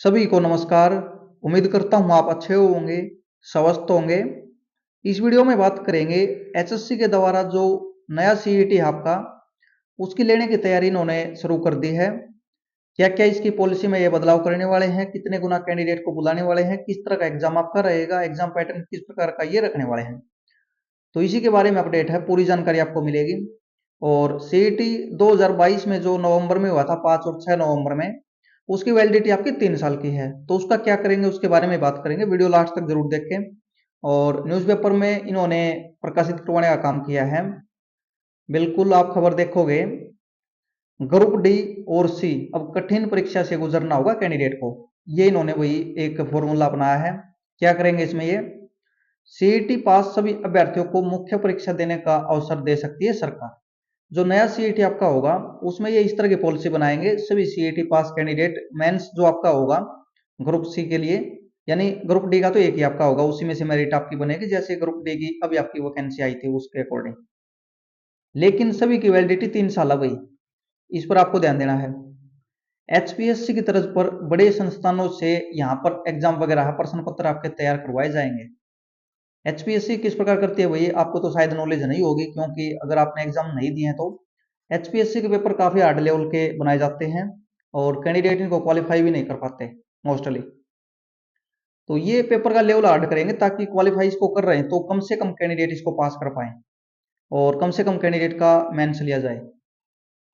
सभी को नमस्कार। उम्मीद करता हूँ आप अच्छे होंगे, स्वस्थ होंगे। इस वीडियो में बात करेंगे एचएससी के द्वारा जो नया सीईटी है आपका, उसकी लेने की तैयारी इन्होंने शुरू कर दी है। क्या क्या इसकी पॉलिसी में ये बदलाव करने वाले हैं, कितने गुना कैंडिडेट को बुलाने वाले हैं, किस तरह का एग्जाम आपका रहेगा, एग्जाम पैटर्न किस प्रकार का ये रखने वाले हैं, तो इसी के बारे में अपडेट है, पूरी जानकारी आपको मिलेगी। और सीईटी 2022 में जो नवंबर में हुआ था, 5 और 6 नवंबर में, उसकी वैलिडिटी आपकी 3 साल की है। तो उसका क्या करेंगे उसके बारे में बात करेंगे, वीडियो लास्ट तक जरूर देखें। और न्यूज़पेपर में इन्होंने प्रकाशित करवाने का काम किया है। बिल्कुल आप खबर देखोगे, ग्रुप डी और सी अब कठिन परीक्षा से गुजरना होगा कैंडिडेट को, ये इन्होंने वही एक फॉर्मूला अपनाया है। क्या करेंगे इसमें, ये सीईटी पास सभी अभ्यर्थियों को मुख्य परीक्षा देने का अवसर दे सकती है सरकार। जो नया सीईटी आपका होगा उसमें ये इस तरह की पॉलिसी बनाएंगे, सभी सीईटी पास कैंडिडेट मेंस जो आपका होगा ग्रुप सी के लिए, यानी ग्रुप डी का तो एक ही आपका होगा, उसी में से मेरिट आपकी बनेगी जैसे ग्रुप डी की अभी आपकी वैकेंसी आई थी उसके अकॉर्डिंग। लेकिन सभी की वैलिडिटी 3 साल है भाई, इस पर आपको ध्यान देना है। एचपीएससी की तरफ पर बड़े संस्थानों से यहाँ पर एग्जाम वगैरह प्रश्न पत्र आपके तैयार करवाए जाएंगे। एचपीएससी किस प्रकार करती है भाई, आपको तो शायद नॉलेज नहीं होगी, क्योंकि अगर आपने एग्जाम नहीं दिए हैं तो एचपीएससी के पेपर काफी हार्ड लेवल के बनाए जाते हैं और कैंडिडेट इनको क्वालिफाई भी नहीं कर पाते मोस्टली। तो ये पेपर का लेवल हार्ड करेंगे ताकि क्वालिफाई इसको कर रहे हैं तो कम से कम कैंडिडेट इसको पास कर पाए और कम से कम कैंडिडेट का मेंस लिया जाए।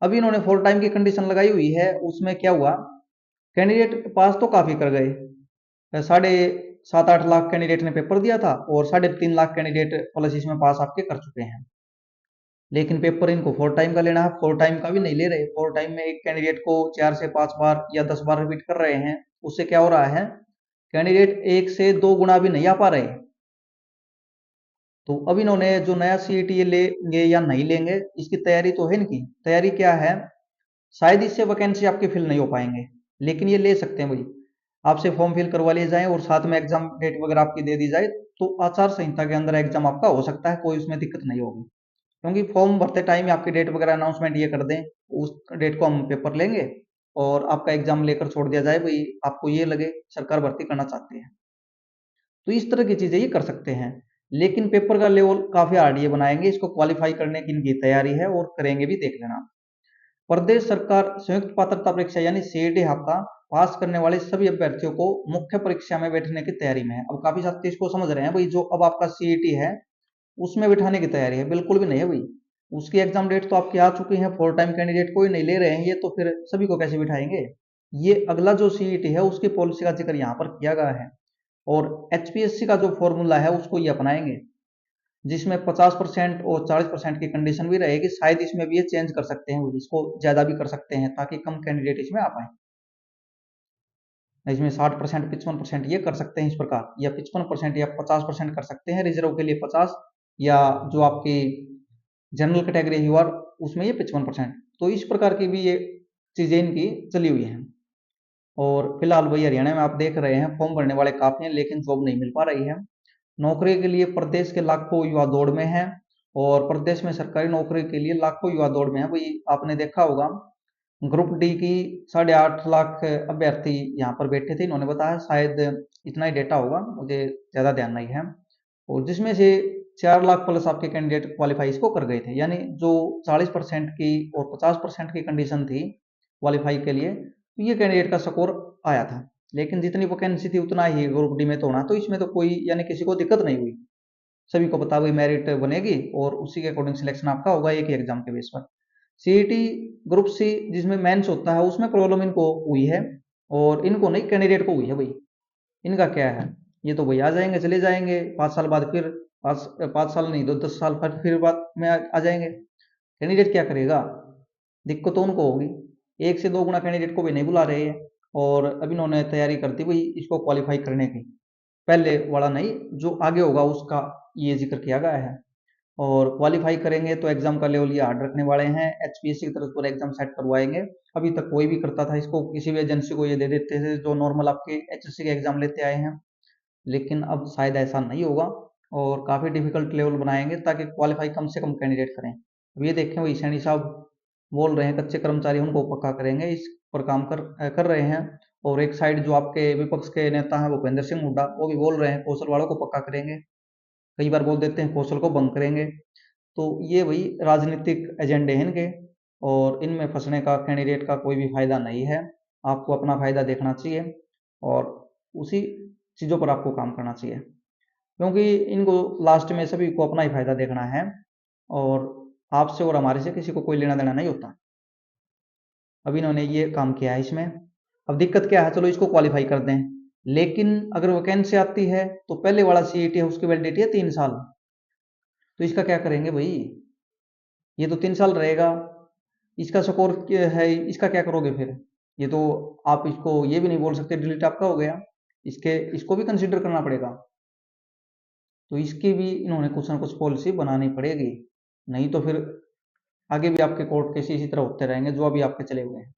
अभी इन्होंने 4 टाइम की कंडीशन लगाई हुई है, उसमें क्या हुआ, कैंडिडेट पास तो काफी कर गए, 7.5 8 लाख कैंडिडेट ने पेपर दिया था और 3.5 लाख कैंडिडेट प्लस इसमें पास आपके कर चुके हैं। लेकिन पेपर इनको 4 टाइम का लेना है, 4 टाइम का भी नहीं ले रहे। 4 टाइम में एक कैंडिडेट को 4 से 5 बार या 10 बार रिपीट कर रहे हैं, उससे क्या हो रहा है, कैंडिडेट 1 से 2 गुना भी नहीं आ पा रहे। तो अब इन्होंने जो नया सीईटी लेंगे या नहीं लेंगे, इसकी तैयारी तो है इनकी। तैयारी क्या है, शायद इससे वैकेंसी आपके फिल नहीं हो पाएंगे, लेकिन ये ले सकते हैं भाई। आपसे फॉर्म फिल करवा लिए जाए और साथ में एग्जाम डेट वगैरह आपकी दे दी जाए तो आचार संहिता के अंदर एग्जाम आपका हो सकता है, कोई उसमें दिक्कत नहीं होगी। क्योंकि फॉर्म भरते टाइम आपकी डेट वगैरह अनाउंसमेंट ये कर दें, उस डेट को हम पेपर लेंगे और आपका एग्जाम लेकर छोड़ दिया जाए भाई, आपको ये लगे सरकार भर्ती करना चाहती है। तो इस तरह की चीजें ये कर सकते हैं। लेकिन पेपर का लेवल काफी हार्ड ये बनाएंगे, इसको क्वालिफाई करने की इनकी तैयारी है और करेंगे भी, देख लेना। प्रदेश सरकार संयुक्त पात्रता परीक्षा यानी सीईटी आपका पास करने वाले सभी अभ्यर्थियों को मुख्य परीक्षा में बैठने की तैयारी में है। अब काफी साथी इसको समझ रहे हैं भाई, जो अब आपका सीईटी है उसमें बिठाने की तैयारी है, बिल्कुल भी नहीं है भाई। उसकी एग्जाम डेट तो आपकी आ चुकी है, 4 टाइम कैंडिडेट कोई नहीं ले रहे हैं, ये तो फिर सभी को कैसे बिठाएंगे। ये अगला जो सीईटी है उसकी पॉलिसी का जिक्र यहाँ पर किया गया है और एचपीएससी का जो फॉर्मूला है उसको ये अपनाएंगे, जिसमें 50% और 40% की कंडीशन भी रहेगी। शायद इसमें भी ये चेंज कर सकते हैं, इसको ज्यादा भी कर सकते हैं ताकि कम कैंडिडेट इसमें आ पाए। इसमें 60% 55% ये कर सकते हैं इस प्रकार, या 55% या 50% कर सकते हैं, रिजर्व के लिए 50, या जो आपकी जनरल कैटेगरी हुआ उसमें ये 55%। तो इस प्रकार की भी ये चीजें इनकी चली हुई हैं। और फिलहाल वही हरियाणा में आप देख रहे हैं फॉर्म भरने वाले काफी हैं लेकिन जॉब नहीं मिल पा रही है। नौकरी के लिए प्रदेश के लाखों युवा दौड़ में हैं और प्रदेश में सरकारी नौकरी के लिए लाखों युवा दौड़ में है। वही आपने देखा होगा, ग्रुप डी की 8.5 लाख अभ्यर्थी यहाँ पर बैठे थे, इन्होंने बताया, शायद इतना ही डेटा होगा, मुझे ज्यादा ध्यान नहीं है। और जिसमें से 4 लाख प्लस आपके कैंडिडेट क्वालिफाई इसको कर गए थे, यानी जो 40% की और 50% की कंडीशन थी क्वालिफाई के लिए, तो ये कैंडिडेट का स्कोर आया था। लेकिन जितनी वैकेंसी थी उतना ही ग्रुप डी में तो होना, तो इसमें तो कोई यानी किसी को दिक्कत नहीं हुई। सभी को पता हुई मेरिट बनेगी और उसी के अकॉर्डिंग सिलेक्शन आपका होगा एक ही एग्जाम के बेस पर। सीईटी ग्रुप सी जिसमें मेंस होता है उसमें प्रॉब्लम इनको हुई है और इनको नहीं, कैंडिडेट को हुई है भाई। इनका क्या है, ये तो भाई आ जाएंगे चले जाएंगे 5 साल बाद, फिर 5 5 साल नहीं तो 10 साल फिर बाद में आ जाएंगे। कैंडिडेट क्या करेगा, दिक्कत तो उनको होगी। 1 से 2 गुना कैंडिडेट को भी नहीं बुला रहे हैं और अभी इन्होंने तैयारी करती भाई इसको क्वालिफाई करने की, पहले वाला नहीं जो आगे होगा उसका ये जिक्र किया गया है। और क्वालिफाई करेंगे तो एग्जाम का लेवल ये हार्ड रखने वाले हैं, एचपीएससी की तरफ पर एग्जाम सेट करवाएंगे। अभी तक कोई भी करता था इसको, किसी भी एजेंसी को ये दे देते थे जो नॉर्मल आपके एचएससी के एग्जाम लेते आए हैं। लेकिन अब शायद ऐसा नहीं होगा और काफी डिफिकल्ट लेवल बनाएंगे ताकि क्वालिफाई कम से कम कैंडिडेट करें। अब ये देखें वही सैनी साहब बोल रहे हैं कच्चे कर्मचारी उनको पक्का करेंगे, इस पर काम कर रहे हैं। और एक साइड जो आपके विपक्ष के नेता हैं भूपेंद्र सिंह हुड्डा, वो भी बोल रहे हैं कौशल वालों को पक्का करेंगे, कई बार बोल देते हैं कौशल को बंद करेंगे। तो ये वही राजनीतिक एजेंडे हैं इनके, और इनमें फंसने का कैंडिडेट का कोई भी फायदा नहीं है। आपको अपना फायदा देखना चाहिए और उसी चीज़ों पर आपको काम करना चाहिए, क्योंकि इनको लास्ट में सभी को अपना ही फायदा देखना है, और आपसे और हमारे से किसी को कोई लेना देना नहीं होता। अब इन्होंने ये काम किया है इसमें। अब दिक्कत क्या है, चलो इसको क्वालिफाई कर दें, लेकिन अगर वैकेंसी आती है तो पहले वाला सीईटी है उसकी वैलिडिटी है 3 साल, तो इसका क्या करेंगे भाई? ये तो 3 साल रहेगा, इसका स्कोर है, इसका क्या करोगे फिर? ये तो आप इसको ये भी नहीं बोल सकते डिलीट आपका हो गया, इसको भी कंसिडर करना पड़ेगा। तो इसकी भी इन्होंने कुछ ना कुछ पॉलिसी बनानी पड़ेगी, नहीं तो फिर आगे भी आपके कोर्ट केस इसी तरह होते रहेंगे जो अभी आपके चले हुए हैं,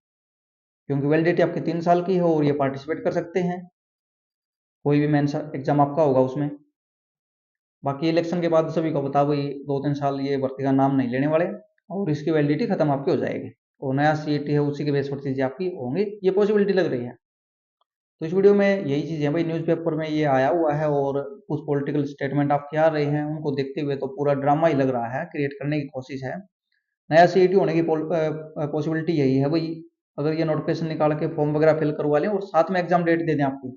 क्योंकि वैलिडिटी आपकी 3 साल की है और ये पार्टिसिपेट कर सकते हैं, कोई भी मेंस एग्जाम आपका होगा उसमें। बाकी इलेक्शन के बाद सभी को बता वही 2-3 साल ये भर्ती का नाम नहीं लेने वाले, और इसकी वैलिडिटी खत्म आपकी हो जाएगी, और नया सीईटी है उसी के बेस पर चीजें आपकी होंगी, ये पॉसिबिलिटी लग रही है। तो इस वीडियो में यही चीज़ है भाई, न्यूज़पेपर में ये आया हुआ है और कुछ पॉलिटिकल स्टेटमेंट आपके आ रहे हैं, उनको देखते हुए तो पूरा ड्रामा ही लग रहा है, क्रिएट करने की कोशिश है। नया सीईटी होने की पॉसिबिलिटी यही है भाई, अगर ये नोटिफिकेशन निकाल के फॉर्म वगैरह फिल करवा लें और साथ में एग्जाम डेट दे दें आपकी,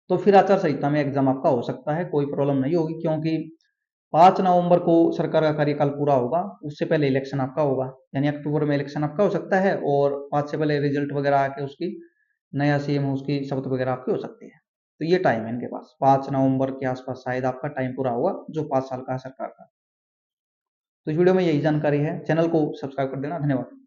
तो फिर आचार संहिता में एग्जाम आपका हो सकता है, कोई प्रॉब्लम नहीं होगी, क्योंकि 5 नवंबर को सरकार का कार्यकाल पूरा होगा, उससे पहले इलेक्शन आपका होगा, यानी अक्टूबर में इलेक्शन आपका हो सकता है, और 5 से पहले रिजल्ट वगैरह आके उसकी नया सीएम उसकी शपथ वगैरह आपकी हो सकती है। तो ये टाइम है इनके पास, 5 नवंबर के आसपास शायद आपका टाइम पूरा होगा जो 5 साल का है सरकार का। तो इस वीडियो में यही जानकारी है, चैनल को सब्सक्राइब कर देना, धन्यवाद।